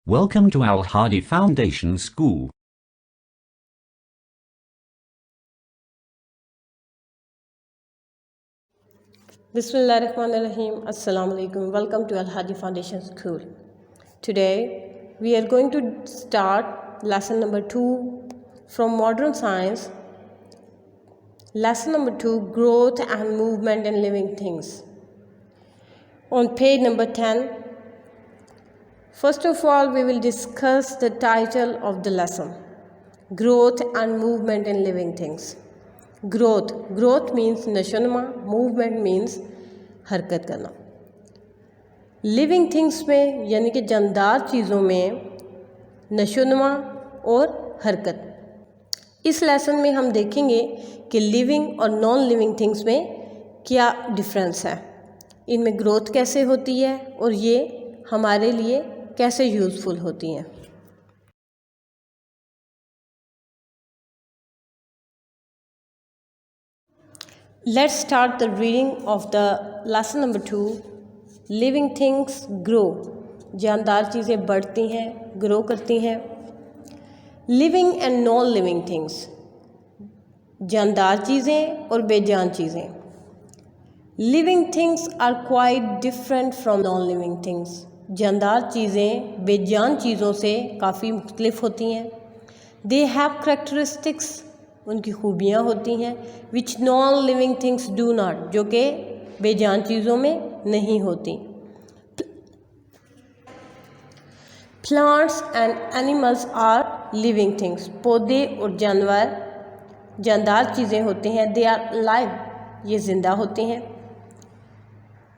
Welcome to Al Hadi Foundation School. Bismillahirrahmanirrahim. Assalamu alaikum. Welcome to Al Hadi Foundation School. Today we are going to start lesson number 2 from Modern Science. Lesson number 2, Growth and Movement in Living Things. On page number 10, first of all we will discuss the title of the lesson, Growth and Movement in Living Things. Growth means नशोनुमा, movement means हरकत करना. Living things में यानी कि जानदार चीज़ों में नशोनुमा और हरकत. इस लेसन में हम देखेंगे कि लिविंग और नॉन लिविंग थिंग्स में क्या डिफरेंस है, इनमें ग्रोथ कैसे होती है और ये हमारे लिए कैसे यूज़फुल होती हैं. Let's start the reading of the lesson number 2. Living things grow. जानदार चीज़ें बढ़ती हैं, ग्रो करती हैं. Living and non-living things. जानदार चीज़ें और बेजान चीज़ें. Living things are quite different from non-living things. जानदार चीज़ें बेजान चीज़ों से काफ़ी मुख्तलिफ होती हैं. They have characteristics, उनकी खूबियाँ होती हैं, which non living things do not, जो कि बेजान चीज़ों में नहीं होती. Plants and animals are living things. पौधे और जानवर जानदार चीज़ें होते हैं. दे आर लाइव, ये ज़िंदा होते हैं.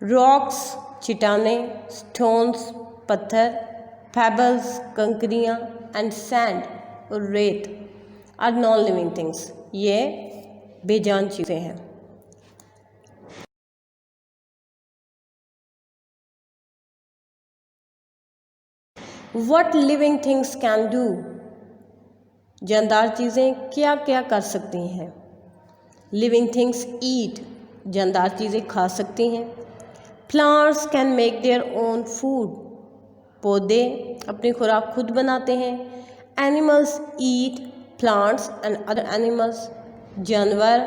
रॉक्स चट्टानें, स्टोन्स पत्थर, पेबल्स कंकरियाँ एंड सैंड और रेत आर नॉन लिविंग थिंग्स, ये बेजान चीज़ें हैं. What living things can do? जानदार चीज़ें क्या क्या कर सकती हैं. Living things eat, जानदार चीज़ें खा सकती हैं. Plants can make their own food, पौधे अपनी खुराक खुद बनाते हैं. Animals eat plants and other animals, जानवर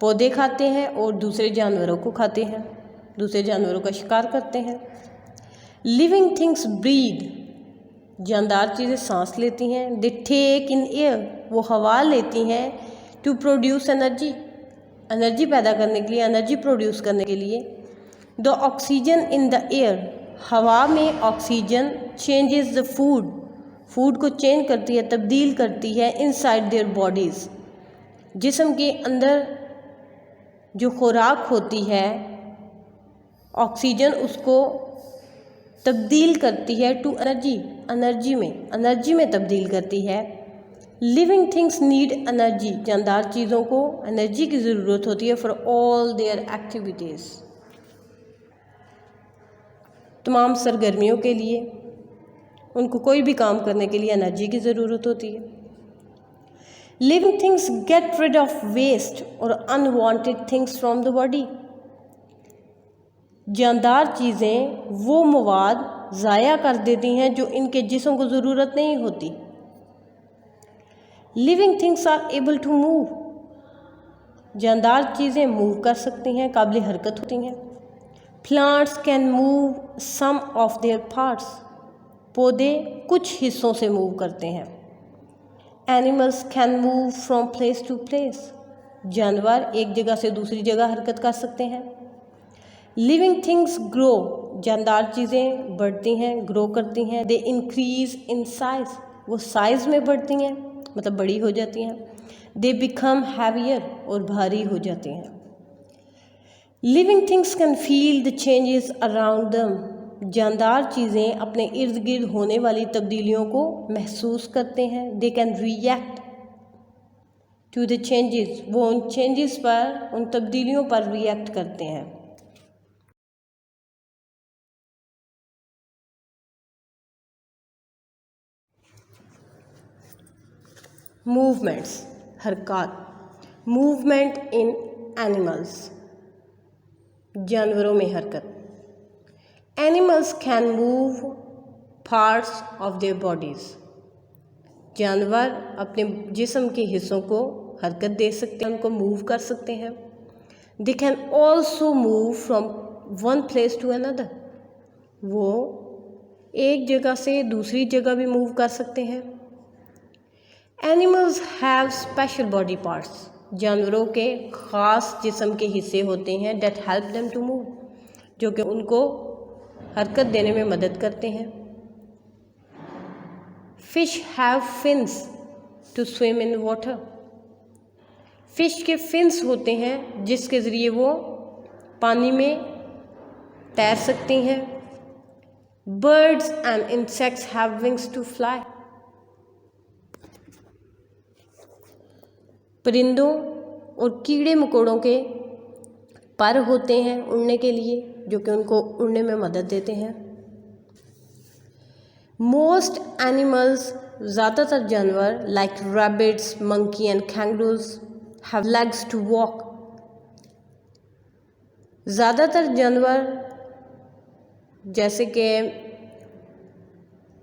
पौधे खाते हैं और दूसरे जानवरों को खाते हैं, दूसरे जानवरों का शिकार करते हैं. लिविंग थिंग्स ब्रीद, जानदार चीज़ें सांस लेती हैं. दे टेक इन एयर, वो हवा लेती हैं. टू प्रोड्यूस एनर्जी, एनर्जी पैदा करने के लिए, एनर्जी प्रोड्यूस करने के लिए. The oxygen in the air, हवा में ऑक्सीजन चेंजेस द फूड को चेंज करती है, तब्दील करती है. इनसाइड देयर बॉडीज़, जिस्म के अंदर जो खुराक होती है ऑक्सीजन उसको तब्दील करती है टू एनर्जी में तब्दील करती है. लिविंग थिंग्स नीड एनर्जी, जानदार चीज़ों को एनर्जी की ज़रूरत होती है फॉर ऑल देयर एक्टिविटीज़, तमाम सरगर्मियों के लिए. उनको कोई भी काम करने के लिए एनर्जी की ज़रूरत होती है. Living things get rid of waste और unwanted things from the body, जानदार चीज़ें वो मवाद ज़ाया कर देती हैं जो इनके जिस्म को ज़रूरत नहीं होती. Living things are able to move, जानदार चीज़ें मूव कर सकती हैं, काबिल हरकत होती हैं. Plants can move some of their parts, पौधे कुछ हिस्सों से मूव करते हैं. Animals can move from place to place, जानवर एक जगह से दूसरी जगह हरकत कर सकते हैं. लिविंग थिंग्स ग्रो, जानदार चीज़ें बढ़ती हैं, ग्रो करती हैं. दे इंक्रीज इन साइज, वो साइज़ में बढ़ती हैं, मतलब बड़ी हो जाती हैं. दे बिकम हैवियर, और भारी हो जाती हैं. Living things can feel the changes around दम, जानदार चीज़ें अपने इर्द गिर्द होने वाली तब्दीलियों को महसूस करते हैं. They can react to the changes, वो उन चेंजेस पर, उन तब्दीलियों पर रिएक्ट करते हैं. मूवमेंट्स, हरकत. मूवमेंट इन एनिमल्स, जानवरों में हरकत. Animals can move parts of their bodies. जानवर अपने जिस्म के हिस्सों को हरकत दे सकते हैं, उनको मूव कर सकते हैं। They can also move from one place to another, वो एक जगह से दूसरी जगह भी मूव कर सकते हैं। Animals have special body parts, जानवरों के ख़ास जिस्म के हिस्से होते हैं that help them to move, जो कि उनको हरकत देने में मदद करते हैं। Fish have fins to swim in water, fish के फिन्स होते हैं जिसके ज़रिए वो पानी में तैर सकती हैं। Birds and insects have wings to fly, परिंदों और कीड़े मकोड़ों के पर होते हैं उड़ने के लिए, जो कि उनको उड़ने में मदद देते हैं। मोस्ट एनिमल्स, ज़्यादातर जानवर like rabbits, monkey and kangaroos have legs to walk, ज़्यादातर जानवर जैसे कि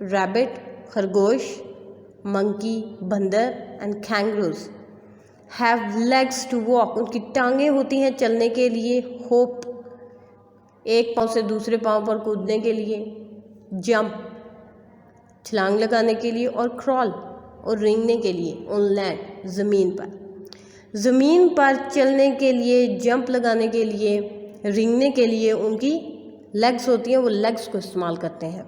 रैबिट खरगोश, मंकी बंदर and kangaroos have legs to walk, उनकी टांगें होती हैं चलने के लिए, होप एक पाँव से दूसरे पाँव पर कूदने के लिए, जंप छलांग लगाने के लिए, और क्रॉल और रेंगने के लिए ऑन लैंड ज़मीन पर चलने के लिए, जंप लगाने के लिए, रेंगने के लिए उनकी लेग्स होती हैं, वो लेग्स को इस्तेमाल करते हैं।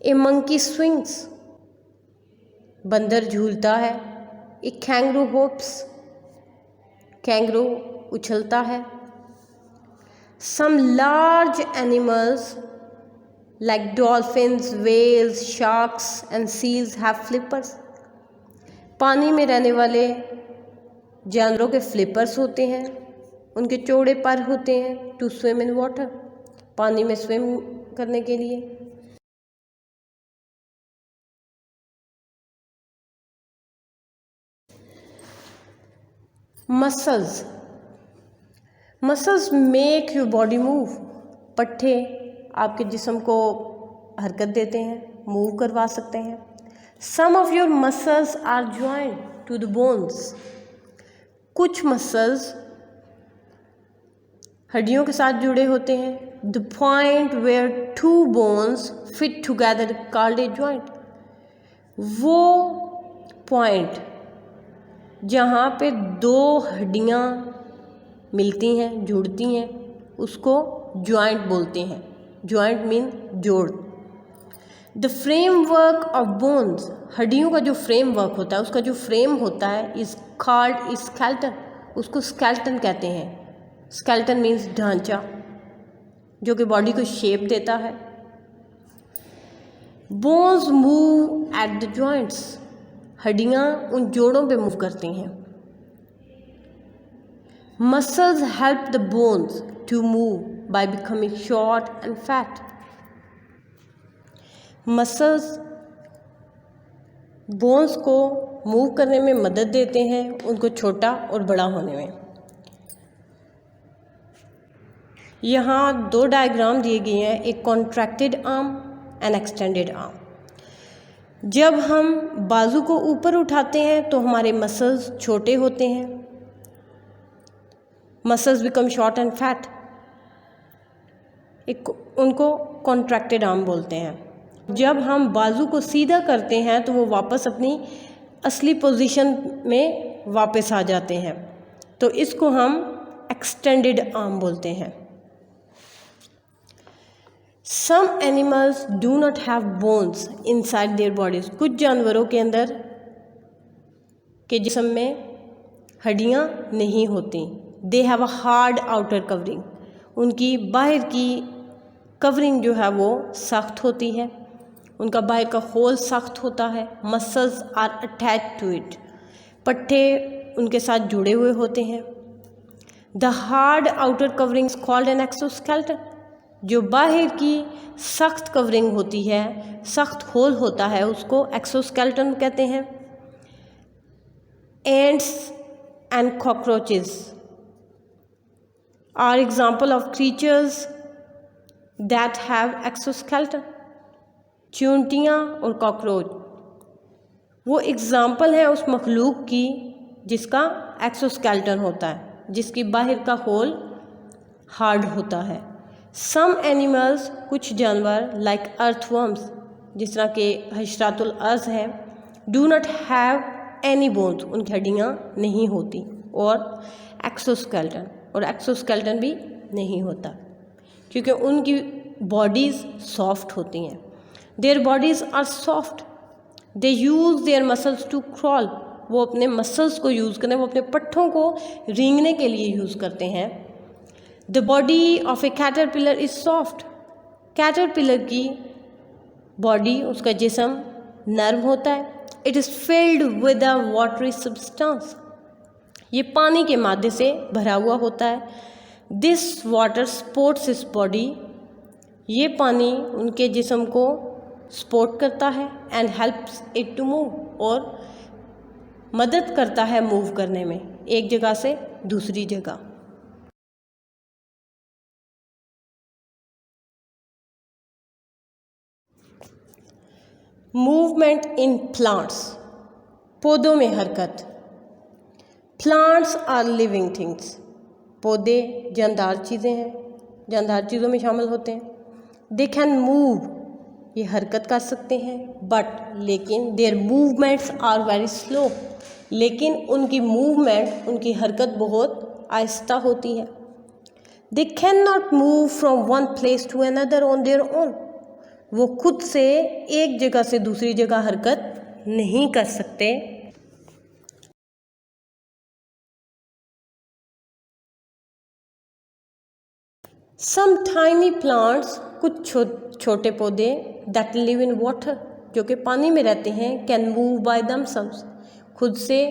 ए मंकी स्विंग्स, बंदर झूलता है। ए कैंगरू होप्स, कैंगरू उछलता है। Some large animals like dolphins, whales, sharks and seals have flippers, पानी में रहने वाले जानवरों के फ्लिपर्स होते हैं, उनके चौड़े पर होते हैं टू स्विम इन वाटर, पानी में स्विम करने के लिए। Muscles, muscles make your body move, पट्टे आपके जिस्म को हरकत देते हैं, मूव करवा सकते हैं। Some of your muscles are joint to the bones, कुछ मसल्स हड्डियों के साथ जुड़े होते हैं। The point where two bones fit together called a joint, वो पॉइंट जहाँ पे दो हड्डियाँ मिलती हैं, जुड़ती हैं, उसको जॉइंट बोलते हैं। जॉइंट मीन जोड़। द फ्रेमवर्क ऑफ बोन्स, हड्डियों का जो फ्रेमवर्क होता है, उसका जो फ्रेम होता है, इज कॉल्ड स्केलेटन, उसको स्केलेटन कहते हैं। स्केलेटन मीन्स ढांचा, जो कि बॉडी को शेप देता है। Bones move at the joints, हड्डियाँ उन जोड़ों पे मूव करती हैं। Muscles help the bones to move by becoming short and fat, muscles bones को मूव करने में मदद देते हैं, उनको छोटा और बड़ा होने में। यहाँ दो डायग्राम दिए गए हैं, एक contracted arm and extended arm. जब हम बाजू को ऊपर उठाते हैं तो हमारे मसल्स छोटे होते हैं, muscles become short and fat, उनको कॉन्ट्रैक्टेड आर्म बोलते हैं। जब हम बाजू को सीधा करते हैं तो वो वापस अपनी असली पोजीशन में वापस आ जाते हैं, तो इसको हम एक्सटेंडेड आर्म बोलते हैं। Some animals do not have bones inside their bodies, कुछ जानवरों के अंदर के जिस्म में हड्डियाँ नहीं होती। They have a hard outer covering, उनकी बाहर की कवरिंग जो है वो सख्त होती है, उनका बाहर का होल सख्त होता है। Muscles are attached to it, पट्टे उनके साथ जुड़े हुए होते हैं। The hard outer covering is called an exoskeleton, जो बाहर की सख्त कवरिंग होती है, सख्त होल होता है, उसको एक्सोस्केलेटन कहते हैं। Ants and cockroaches are example of creatures that have exoskeleton, चींटियाँ और कॉकरोच वो एग्ज़ाम्पल है उस मखलूक की जिसका एक्सोस्केलेटन होता है, जिसकी बाहर का होल हार्ड होता है। सम एनिमल्स, कुछ जानवर लाइक अर्थवर्म्स, जिस तरह के हशरातुल अर्ज़ है, do not have any bones, उनकी हड्डियाँ नहीं होती, और एक्सोस्केलेटन, और एक्सोस्केलेटन भी नहीं होता क्योंकि उनकी बॉडीज़ सॉफ्ट होती हैं। Their bodies are soft, they use their muscles to crawl, वो अपने मसल्स को यूज़ करते हैं, वो अपने पट्ठों को रेंगने के लिए यूज़ करते हैं। The body of a caterpillar is soft, caterpillar की बॉडी, उसका जिस्म नर्म होता है। It is filled with a watery substance, ये पानी के मादे से भरा हुआ होता है। This water supports its body, ये पानी उनके जिस्म को सपोर्ट करता है। And helps it to move, और मदद करता है मूव करने में एक जगह से दूसरी जगह। मूवमेंट इन प्लांट्स, पौधों में हरकत। प्लांट्स आर लिविंग थिंग्स, पौधे जानदार चीज़ें हैं, जानदार चीज़ों में शामिल होते हैं। दे कैन मूव, ये हरकत कर सकते हैं, बट लेकिन their movements are very slow, लेकिन उनकी मूवमेंट, उनकी हरकत बहुत आहिस्ता होती है। They can not move from one place to another on their own, वो खुद से एक जगह से दूसरी जगह हरकत नहीं कर सकते। सम टाइनी प्लांट्स, कुछ छोटे पौधे, दैट लिव इन वाटर, जो कि पानी में रहते हैं, कैन मूव बाय देमसेल्व्स, खुद से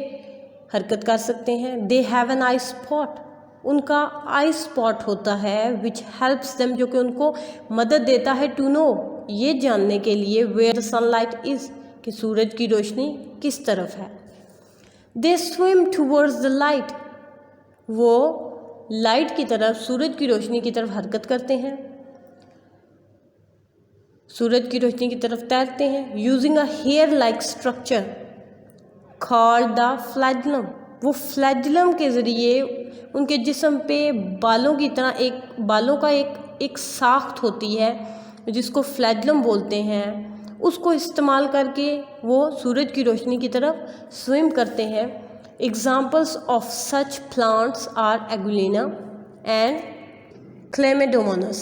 हरकत कर सकते हैं। They have an I spot, उनका आई स्पॉट होता है, विच हेल्प्स देम, जो कि उनको मदद देता है, टू नो, ये जानने के लिए, वेयर द सनलाइट इज़, कि सूरज की रोशनी किस तरफ है। दे स्विम टूवर्ड्स द लाइट, वो लाइट की तरफ, सूरज की रोशनी की तरफ हरकत करते हैं, सूरज की रोशनी की तरफ तैरते हैं। Using a hair like structure called the flagellum, वो फ्लैजुलम के ज़रिए उनके जिस्म पे बालों की तरह बालों का एक साख्त होती है जिसको फ्लैजुलम बोलते हैं, उसको इस्तेमाल करके वो सूरज की रोशनी की तरफ स्विम करते हैं। Examples of such plants are euglena and chlamydomonas.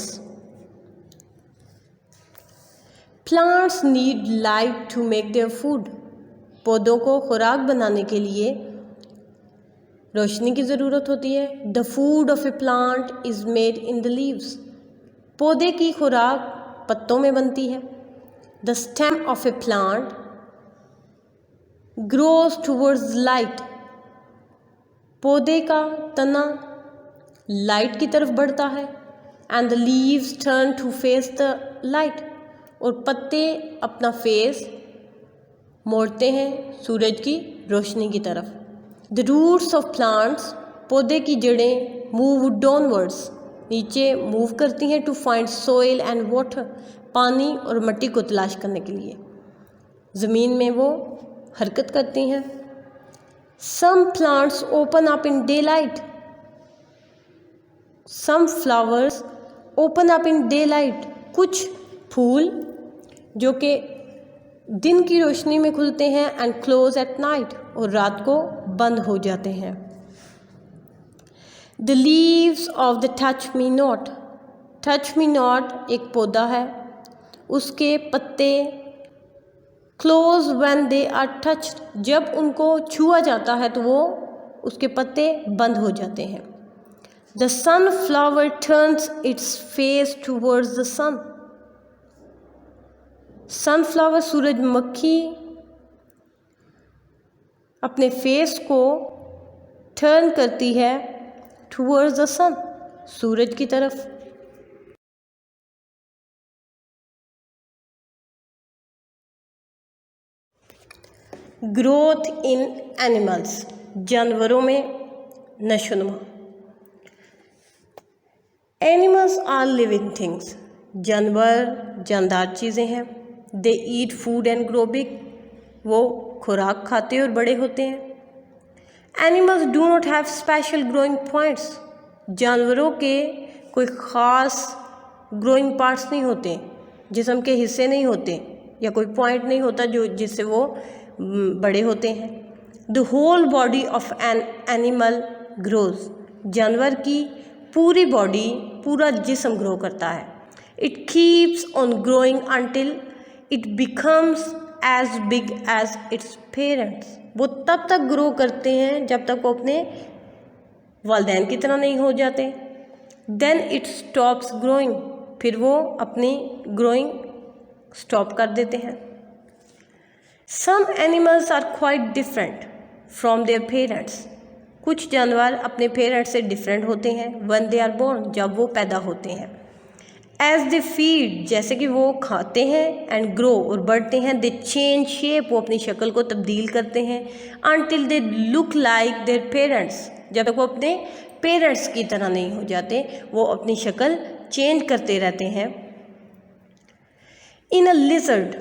Plants need light to make their food, पौधों को खुराक बनाने के लिए रोशनी की ज़रूरत होती है। The food of a plant is made in the leaves, पौधे की खुराक पत्तों में बनती है। The stem of a plant grows towards light, पौधे का तना लाइट की तरफ बढ़ता है। And the leaves turn to face the light, और पत्ते अपना फेस मोड़ते हैं सूरज की रोशनी की तरफ। द रूट्स ऑफ प्लांट्स, पौधे की जड़ें मूव डाउनवर्ड्स, नीचे मूव करती हैं, to find soil and water, पानी और मिट्टी को तलाश करने के लिए ज़मीन में वो हरकत करती हैं। Some plants open up in daylight, some flowers open up in daylight, कुछ फूल जो कि दिन की रोशनी में खुलते हैं, एंड क्लोज एट नाइट, और रात को बंद हो जाते हैं। The leaves of the touch me not, touch me not एक पौधा है, उसके पत्ते close when they are touched, जब उनको छुआ जाता है तो वो उसके पत्ते बंद हो जाते हैं। The sunflower turns its face towards the sun, sunflower सूरजमुखी अपने फेस को टर्न करती है टूवर्ड्स द सन, सूरज की तरफ। ग्रोथ इन एनिमल्स, जानवरों में नशोनुमा। एनिमल्स आर लिविंग थिंग्स, जानवर जानदार चीज़ें हैं। They eat food and grow big, वो खुराक खाते और बड़े होते हैं। Animals do not have special growing points, जानवरों के कोई ख़ास ग्रोइंग पार्ट्स नहीं होते, जिस्म के हिस्से नहीं होते या कोई पॉइंट नहीं होता जो जिससे वो बड़े होते हैं। The whole body of an animal grows, जानवर की पूरी बॉडी, पूरा जिस्म ग्रो करता है। It keeps on growing until it becomes as big as its parents, वो तब तक ग्रो करते हैं जब तक वो अपने वालिदैन की तरह नहीं हो जाते। देन इट स्टॉप्स ग्रोइंग, फिर वो अपनी ग्रोइंग स्टॉप कर देते हैं। Some animals are quite different from their parents, कुछ जानवर अपने पेरेंट्स से डिफरेंट होते हैं। व्हेन दे आर बोर्न, जब वो पैदा होते हैं। एज दे फीड, जैसे कि वो खाते हैं, एंड ग्रो और बढ़ते हैं, दे चेंज शेप, वो अपनी शक्ल को तब्दील करते हैं। Until they look like their parents, जब तक वो अपने पेरेंट्स की तरह नहीं हो जाते, वो अपनी शक्ल चेंज करते रहते हैं। इन अ लिजर्ड,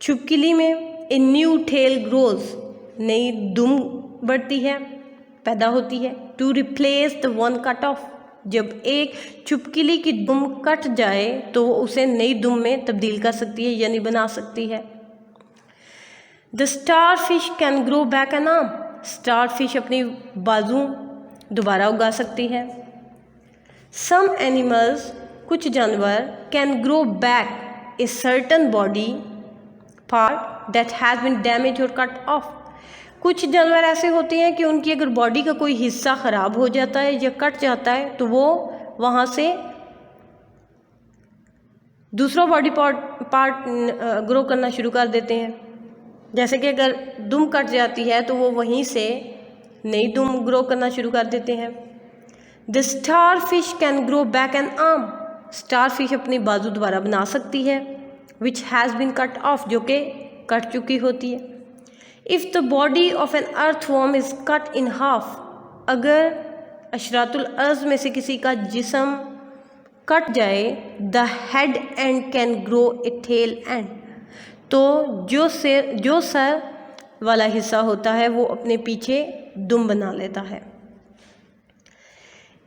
छिपकली में, ए न्यू टेल ग्रोज, नई दुम बढ़ती है, पैदा होती है। To replace the one cut off, जब एक छिपकली की दुम कट जाए तो वो उसे नई दुम में तब्दील कर सकती है यानी बना सकती है। The starfish can grow back an arm, starfish अपनी बाजू दोबारा उगा सकती है। सम एनिमल्स, कुछ जानवर, can grow back a certain body part that has been damage और कट ऑफ, कुछ जानवर ऐसे होते हैं कि उनकी अगर बॉडी का कोई हिस्सा ख़राब हो जाता है या कट जाता है तो वो वहाँ से दूसरा बॉडी पार्ट ग्रो करना शुरू कर देते हैं। जैसे कि अगर दुम कट जाती है तो वो वहीं से नई दुम ग्रो करना शुरू कर देते हैं। The starfish can grow back an arm, starfish अपनी बाजू दोबारा बना सकती है। Which has been cut off, जो कि कट चुकी होती है। If the body of an earthworm is cut in half, अगर अशरातुल अर्ज़ में से किसी का जिस्म कट जाए, the head end can grow a tail end, तो जो सर वाला हिस्सा होता है वो अपने पीछे दुम बना लेता है।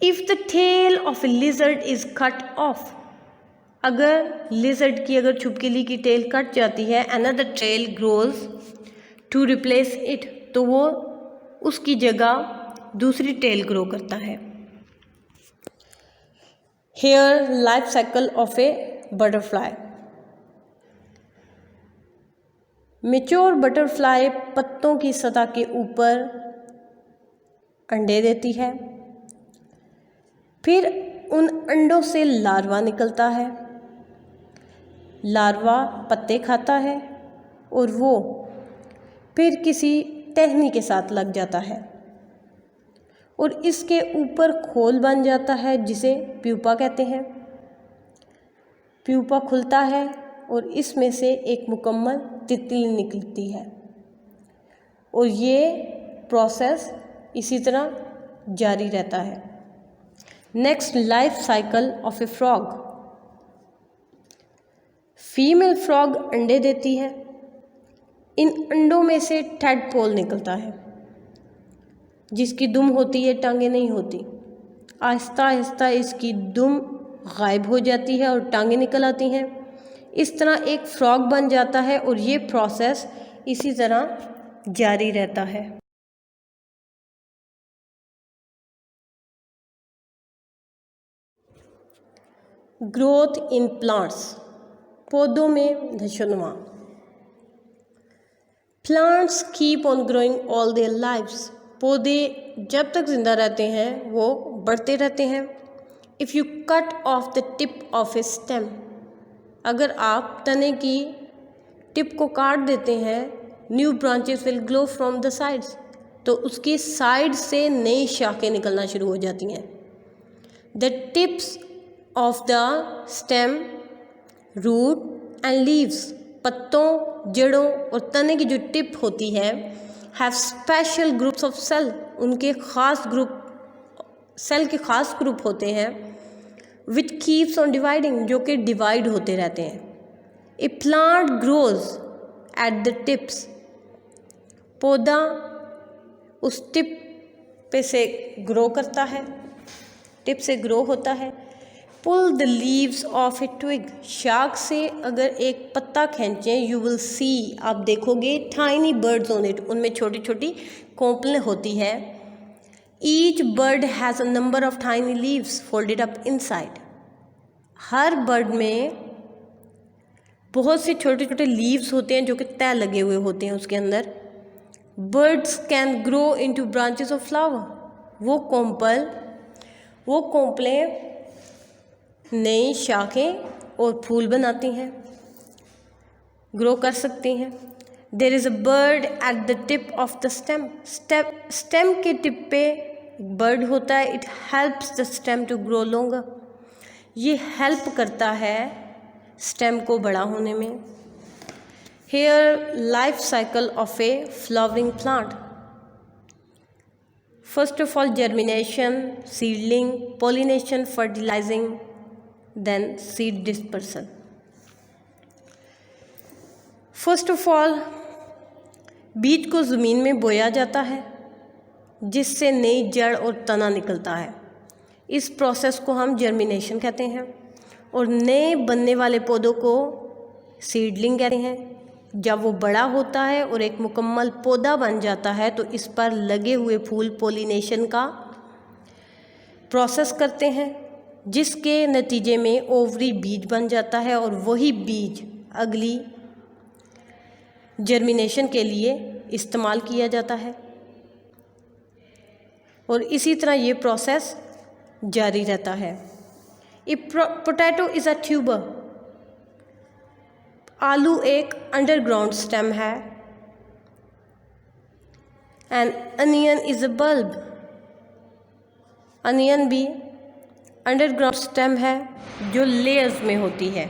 If the tail of a lizard is cut off, अगर लिजर्ड की, अगर छिपकली की टेल कट जाती है, another tail grows to replace it, तो वो उसकी जगह दूसरी टेल ग्रो करता है। Here life cycle of a butterfly. Mature butterfly पत्तों की सतह के ऊपर अंडे देती है, फिर उन अंडों से लार्वा निकलता है। लार्वा पत्ते खाता है और वो फिर किसी टहनी के साथ लग जाता है और इसके ऊपर खोल बन जाता है जिसे प्यूपा कहते हैं। प्यूपा खुलता है और इसमें से एक मुकम्मल तितली निकलती है और ये प्रोसेस इसी तरह जारी रहता है। Next, life cycle of A frog. Female frog अंडे देती है, इन अंडों में से टैडपोल निकलता है जिसकी दुम होती है, टांगें नहीं होती। आहिस्ता आहिस्ता इसकी दुम गायब हो जाती है और टांगें निकल आती हैं। इस तरह एक फ्रॉग बन जाता है और ये प्रोसेस इसी तरह जारी रहता है। ग्रोथ इन प्लांट्स, पौधों में नशोनुमा। Plants keep on growing all their lives, पौधे जब तक ज़िंदा रहते हैं वो बढ़ते रहते हैं। If you cut off the tip of A stem, अगर आप तने की टिप को काट देते हैं, new branches will grow from the sides, तो उसकी साइड से नई शाखें निकलना शुरू हो जाती हैं। The tips of the stem, root and leaves, पत्तों, जड़ों और तने की जो टिप होती है, have special groups of cell, उनके ख़ास ग्रुप, सेल के ख़ास ग्रुप होते हैं, विच कीप्स ऑन डिवाइडिंग, जो कि डिवाइड होते रहते हैं। A plant grows at the tips, पौधा उस टिप पे से ग्रो करता है, टिप से ग्रो होता है। Pull the leaves of a twig, शाख से अगर एक पत्ता खींचें, यू विल सी, आप देखोगे टाइनी बर्ड्स ऑन इट, उनमें छोटी छोटी कोंपलें होती है। Each bird has a number of tiny leaves folded up inside, her bird में बहुत से छोटे छोटे लीव्स होते हैं जो कि तय लगे हुए होते हैं उसके अंदर। Birds can grow into branches of flower, वो कोंपलें नई शाखें और फूल बनाती हैं, ग्रो कर सकती हैं। There is a bird at the tip of the stem, stem के टिप पे बर्ड होता है। It helps the stem to grow longer, ये हेल्प करता है स्टेम को बड़ा होने में। Here life cycle of a flowering plant, first of all germination, seedling, pollination, fertilising, then seed dispersal. First of all बीज को ज़मीन में बोया जाता है जिससे नई जड़ और तना निकलता है, इस प्रोसेस को हम जर्मिनेशन कहते हैं। और नए बनने वाले पौधों को सीडलिंग कहते हैं। जब वो बड़ा होता है और एक मुकम्मल पौधा बन जाता है तो इस पर लगे हुए फूल पॉलिनेशन का प्रोसेस करते हैं, जिसके नतीजे में ओवरी बीज बन जाता है और वही बीज अगली जर्मिनेशन के लिए इस्तेमाल किया जाता है। और इसी तरह ये प्रोसेस जारी रहता है। ए पोटैटो इज़ अ ट्यूबर, आलू एक अंडरग्राउंड स्टेम है। And onion is a bulb, onion भी अंडरग्राउंड स्टेम है जो लेयर्स में होती है।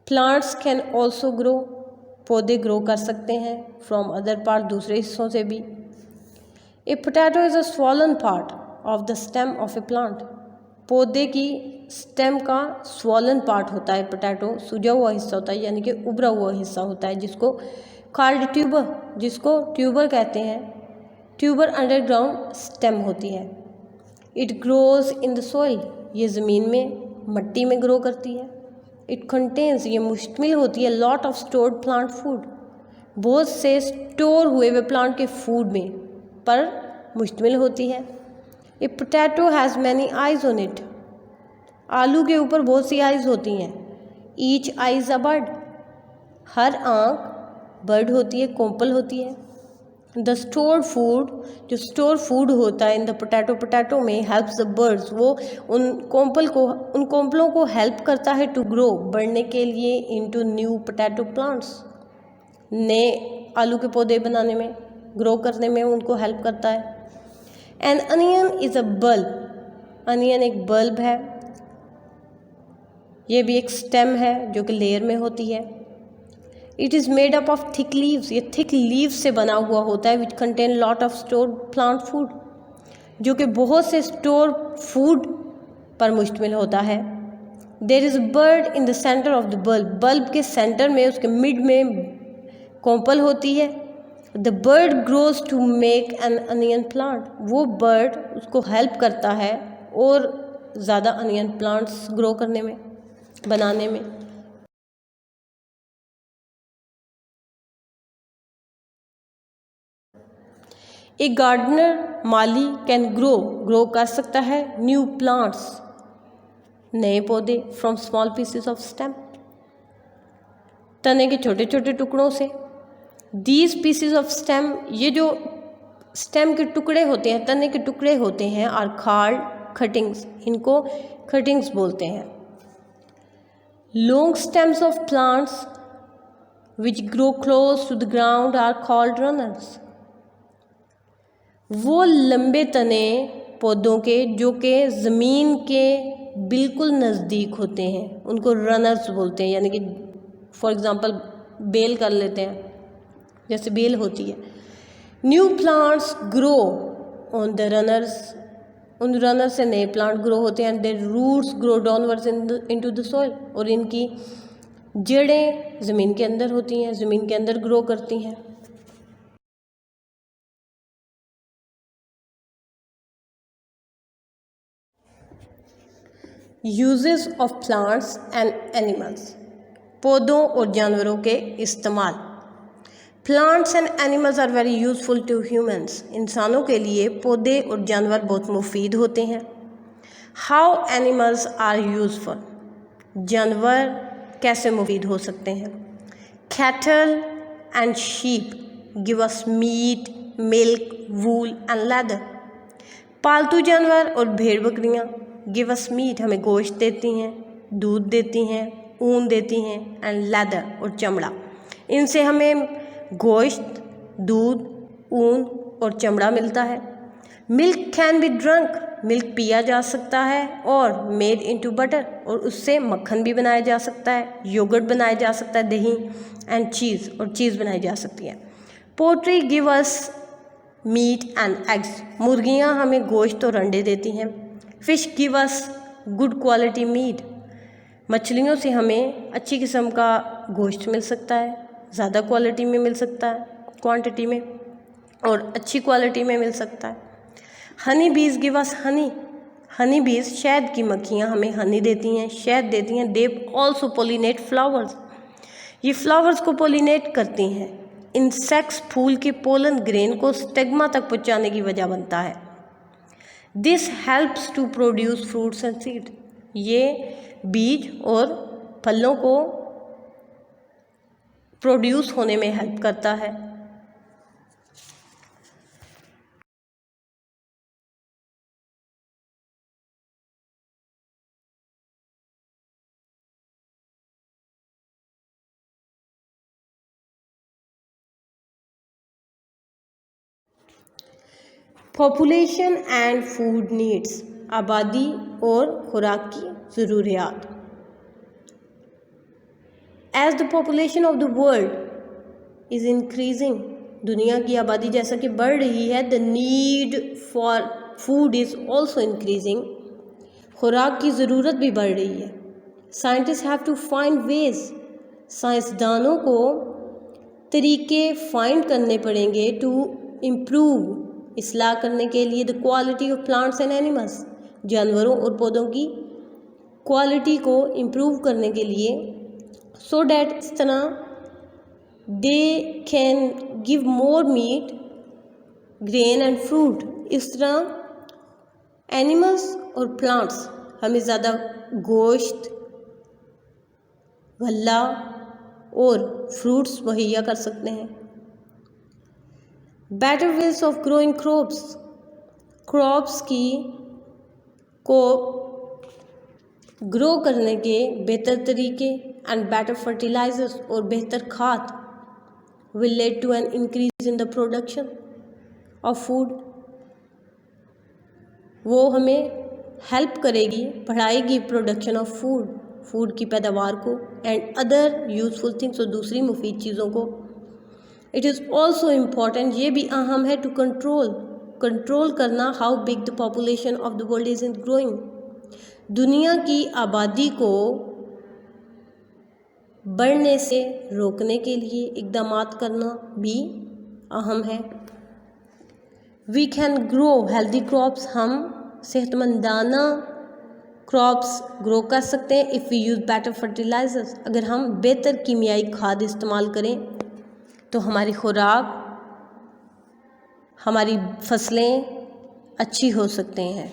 प्लांट्स कैन ऑल्सो ग्रो, पौधे ग्रो कर सकते हैं फ्रॉम अदर पार्ट, दूसरे हिस्सों से भी। ए potato is a swollen part of the stem of a plant, पौधे की स्टेम का स्वॉलन पार्ट होता है पोटैटो, सूजा हुआ हिस्सा होता है यानी कि उभरा हुआ हिस्सा होता है, जिसको कॉल्ड ट्यूबर, जिसको ट्यूबर कहते हैं। ट्यूबर अंडरग्राउंड स्टेम होती है। It grows in the soil, ये ज़मीन में मट्टी में ग्रो करती है। इट कंटेन्स, ये मुश्तमिल होती है, lot of stored plant food, बहुत से स्टोर हुए हुए प्लांट के फूड में पर मुश्तमिल होती है। ए potato has many eyes on it, आलू के ऊपर बहुत सी आइज़ होती हैं। ईच आइज़ अ बर्ड, हर आँख बर्ड होती है, कोंपल होती है। द स्टोर्ड फूड, जो स्टोर फूड होता है इन द पोटैटो, पोटैटो में हेल्प्स द बर्ड्स, वो उन कोंपलों को हेल्प करता है टू ग्रो, बढ़ने के लिए, इनटू न्यू पोटैटो प्लांट्स, नए आलू के पौधे बनाने में, ग्रो करने में उनको हेल्प करता है। N onion is a bulb, onion एक बल्ब है, ये भी एक स्टेम है जो कि लेयर में होती है। It is made up of thick leaves, ये थिक लीव्स से बना हुआ होता है, which contain lot of stored plant food, जो कि बहुत से स्टोर फूड पर मुश्तमिल होता है। There is bird in the centre of the bulb, bulb के सेंटर में, उसके मिड में कोंपल होती है। The bird grows to make an onion plant, वो बर्ड उसको हेल्प करता है और ज़्यादा अनियन प्लांट्स ग्रो करने में, बनाने में। एक गार्डनर, माली, कैन ग्रो कर सकता है न्यू प्लांट्स, नए पौधे, from small pieces of stem, तने के छोटे छोटे टुकड़ों से। दीज पीसेस ऑफ स्टेम, ये जो स्टेम के टुकड़े होते हैं, तने के टुकड़े होते हैं, आर कॉल्ड कटिंग्स, इनको कटिंग्स बोलते हैं। Long stems of plants which grow close to the ground are called runners, वो लंबे तने पौधों के जो कि ज़मीन के बिल्कुल नज़दीक होते हैं, उनको रनर्स बोलते हैं। यानी कि फॉर एग्ज़ाम्पल बेल कर लेते हैं, जैसे बेल होती है। New plants grow on the runners, उन रनर से नए प्लांट ग्रो होते हैं। Their roots grow downwards into the soil, और इनकी जड़ें ज़मीन के अंदर होती हैं, ज़मीन के अंदर ग्रो करती हैं। Uses of plants and animals, पौधों और जानवरों के इस्तेमाल। Plants and animals are very useful to humans, इंसानों के लिए पौधे और जानवर बहुत मुफीद होते हैं। हाउ एनिमल्स आर यूज़फुल, जानवर कैसे मुफीद हो सकते हैं। Cattle and sheep give us meat, milk, wool and leather. पालतू जानवर और भेड़ बकरियाँ गिव अस मीट, हमें गोश्त देती हैं, दूध देती हैं, ऊन देती हैं, एंड लेदर और चमड़ा। इनसे हमें गोश्त, दूध, ऊन और चमड़ा मिलता है। Milk can be drunk, milk पिया जा सकता है, और मेड इनटू बटर, और उससे मक्खन भी बनाया जा सकता है, योगर्ट बनाया जा सकता है, दही, एंड चीज़, और चीज़ बनाई जा सकती है। Poultry give us meat and eggs, मुर्गियाँ हमें गोश्त और अंडे देती हैं। Fish give us good quality meat, मछलियों से हमें अच्छी किस्म का गोश्त मिल सकता है, ज़्यादा क्वालिटी में मिल सकता है, क्वांटिटी में, और अच्छी क्वालिटी में मिल सकता है। हनी बीज गिव अस हनी, हनी बीज शहद की मक्खियाँ हमें हनी देती हैं, शहद देती हैं। दे ऑल्सो पोलिनेट फ्लावर्स, ये फ्लावर्स को पोलिनेट करती हैं। इंसेक्ट्स फूल के पोलन ग्रेन को स्टेग्मा तक पहुँचाने की वजह बनता है। This helps to produce fruits and seed, ये बीज और फलों को प्रोड्यूस होने में हेल्प करता है। पॉपुलेशन एंड फूड नीड्स, आबादी और खुराक की ज़रूरियात। As the population of the world is increasing, दुनिया की आबादी जैसा कि बढ़ रही है, the need for food is also increasing, खुराक की ज़रूरत भी बढ़ रही है। Scientist have to find ways, साइंसदानों को तरीके फाइंड करने पड़ेंगे टू इम्प्रूव, इस्लाह करने के लिए, the quality of plants and animals, जानवरों और पौधों की क्वालिटी को इम्प्रूव करने के लिए, सो डैट इस तरह they can give more meat, grain and fruit, इस तरह एनिमल्स और प्लांट्स हमें ज़्यादा गोश्त, गल्ला और फ्रूट्स मुहैया कर सकते हैं। Better ways of growing crops, crops को ग्रो करने के बेहतर तरीके, एंड बेटर फर्टिलाइजर्स, और बेहतर खाद, will lead to an increase in the production of food, वो हमें हेल्प करेगी, बढ़ाएगी प्रोडक्शन ऑफ फूड, फूड की पैदावार को, एंड अदर यूज़फुल थिंग्स, और दूसरी मुफीद चीज़ों को। इट इज़ ऑल्सो इम्पॉर्टेंट, ये भी अहम है, टू कंट्रोल करना how big the population of the world is growing, दुनिया की आबादी को बढ़ने से रोकने के लिए इक़दामात करना भी अहम है। We can grow healthy crops, हम सेहतमंदाना क्रॉप्स ग्रो कर सकते हैं if we use better fertilisers, अगर हम बेहतर कीमियाई खाद इस्तेमाल करें तो हमारी खुराक, हमारी फसलें अच्छी हो सकते हैं।